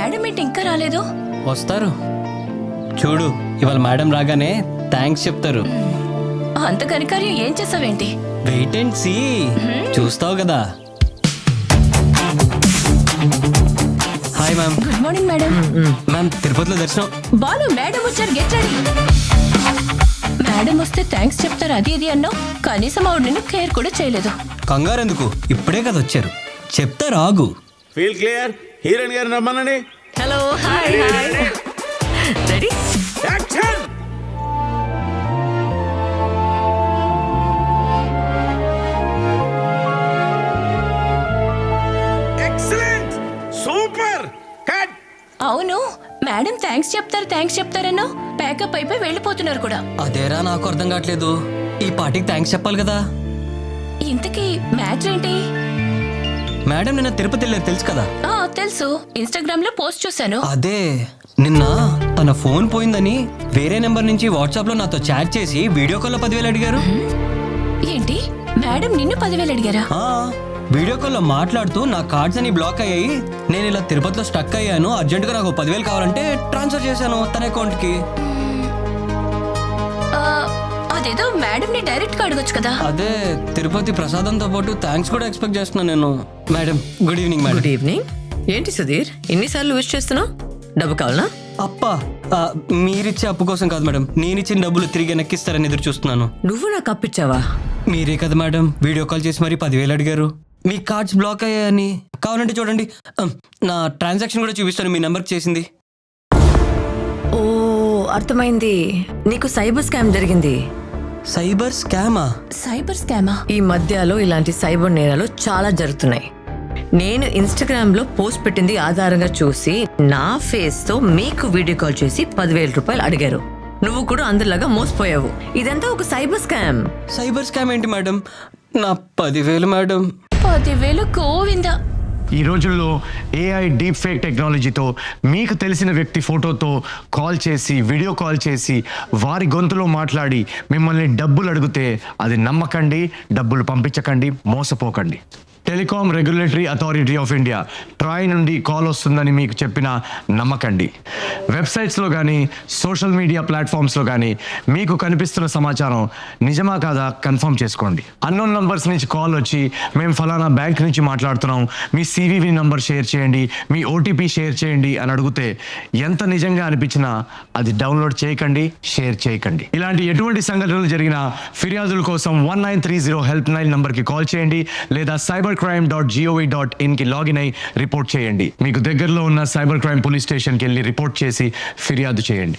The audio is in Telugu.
మేడం ఏంటి ఇంకా రాలేదు? వస్తారు చూడు, ఇవాళ మేడం రాగానే థ్యాంక్స్ చెప్తారు. అంత కనికార్యం ఏం చేసావేంటి? వెయిట్ అండ్ సీ, చూస్తావు కదా. Hi ma'am. Good morning madam. Ma'am, తిరుపతిలో దర్శనం. బాలు మేడం వచ్చారు, గెట్ రెడీ. మేడం వస్తే థ్యాంక్స్ చెప్తారు అది ఇది అన్నావు, కనీసం ఆవిడ నిన్ను కేర్ కూడా చేయలేదు. కంగారు ఎందుకు, ఇప్పుడే కదా వచ్చారు, చెప్తారు ఆగు. Feel clear. హీరోయిన్ గారిని రమ్మనండి. Hello, hi hi. Ready? Action. Excellent, super, cut. అవును, మేడం థ్యాంక్స్ చెప్తారన్నావు, ప్యాకప్ అయిపోయి వెళ్ళిపోతున్నారు కూడా. అదేరా నాకు అర్థం కావట్లేదు, ఈ పార్టీకి థ్యాంక్స్ చెప్పాలి కదా. ఇంతకీ మ్యాటర్ ఏంటి? మేడం నిన్న తిరుపతి వెళ్ళారు తెలుసు కదా. తెలుసు, ఇన్స్టాగ్రామ్ లో పోస్ట్ చూసాను. అదే నిన్న తన ఫోన్ పోయిందని వేరే నెంబర్ నుంచి వాట్సాప్ లో నాతో చాట్ చేసి వీడియో కాల్ లో 10,000 అడిగారు. ఏంటి, మేడం నిన్ను 10,000 అడిగారా? వీడియో కాల్ లో మాట్లాడుతూ నా కార్డ్స్ అని బ్లాక్ అయ్యాయి, నేను ఇలా తిరుపతిలో స్టక్ అయ్యాను, అర్జెంట్ గా నాకు 10,000 కావాలంటే ట్రాన్స్ఫర్ చేశాను తన అకౌంట్ కి. అదేదో మేడం ని డైరెక్ట్ గా అడగొచ్చు కదా. అదే తిరుపతి ప్రసాదంతో పాటు థ్యాంక్స్ కూడా ఎక్స్పెక్ట్ చేస్తున్నాను నేను. Madam good evening. Madam good evening. ఏంటి సుధీర్ ఇన్నిసార్లు విష్ చేస్తున్నావు? డబ్బు కావాలా? అప్పా, మీరిచ్చే అప్పు కోసం కాదు మేడం, నేను ఇచ్చిన డబ్బులు తిరిగి వెనక్కిస్తారని ఎదురు చూస్తున్నాను. నువ్వు నాకు అప్పిచ్చావా? మీరే కదా మేడం వీడియో కాల్ చేసి మరి 10,000 అడిగారు. మీ కార్డ్స్ బ్లాక్ అయ్యాయని. కావాలంటే చూడండి, నా ట్రాన్సాక్షన్ కూడా చూపిస్తాను, మీ నెంబర్కి చేసింది. ఓ అర్థమైంది, నీకు సైబర్ స్కామ్ జరిగింది. సైబర్ స్కామా? సైబర్ స్కామా? ఈ మధ్యలో ఇలాంటి సైబర్ నేరాలు చాలా జరుగుతున్నాయి. నేను ఇన్స్టాగ్రామ్ లో పోస్ట్ పెట్టింది ఆధారంగా చూసి నా ఫేస్ తో మీకు వీడియో కాల్ చేసి 10,000 రూపాయలు అడిగారు. నువ్వు కూడా అందరిలాగా మోసపోయావు. ఇదంతా ఒక సైబర్ స్కామ్. సైబర్ స్కామ్ ఏంటి మేడం? నా 10,000 మేడం. 10,000 గోవిందా. ఈ రోజుల్లో ఏఐ డీప్ ఫేక్ టెక్నాలజీతో మీకు తెలిసిన వ్యక్తి ఫోటోతో కాల్ చేసి వీడియో కాల్ చేసి వారి గొంతులో మాట్లాడి మిమ్మల్ని డబ్బులు అడిగితే అది నమ్మకండి, డబ్బులు పంపించకండి, మోసపోకండి. Telecom regulatory authority of India TRAI నుండి కాల్ వస్తుందని మీకు చెప్పిన నమ్మకండి. వెబ్సైట్స్లో కానీ సోషల్ మీడియా ప్లాట్ఫామ్స్లో కానీ మీకు కనిపిస్తున్న సమాచారం నిజమా కాదా కన్ఫర్మ్ చేసుకోండి. అన్నోన్ నంబర్స్ నుంచి కాల్ వచ్చి మేము ఫలానా బ్యాంక్ నుంచి మాట్లాడుతున్నాం, మీ సివివి నంబర్ షేర్ చేయండి, మీ ఓటీపీ షేర్ చేయండి అని అడిగితే ఎంత నిజంగా అనిపించినా అది డౌన్లోడ్ చేయకండి, షేర్ చేయకండి. ఇలాంటి ఎటువంటి సంఘటనలు జరిగినా ఫిర్యాదుల కోసం 1930 హెల్ప్ లైన్ నంబర్కి కాల్ చేయండి లేదా cybercrime.gov.in కి లాగిన్ అయి రిపోర్ట్ చేయండి. మీకు దగ్గరలో ఉన్న సైబర్ క్రైమ్ పోలీస్ స్టేషన్కి వెళ్ళి రిపోర్ట్ చేసి ఫిర్యాదు చేయండి.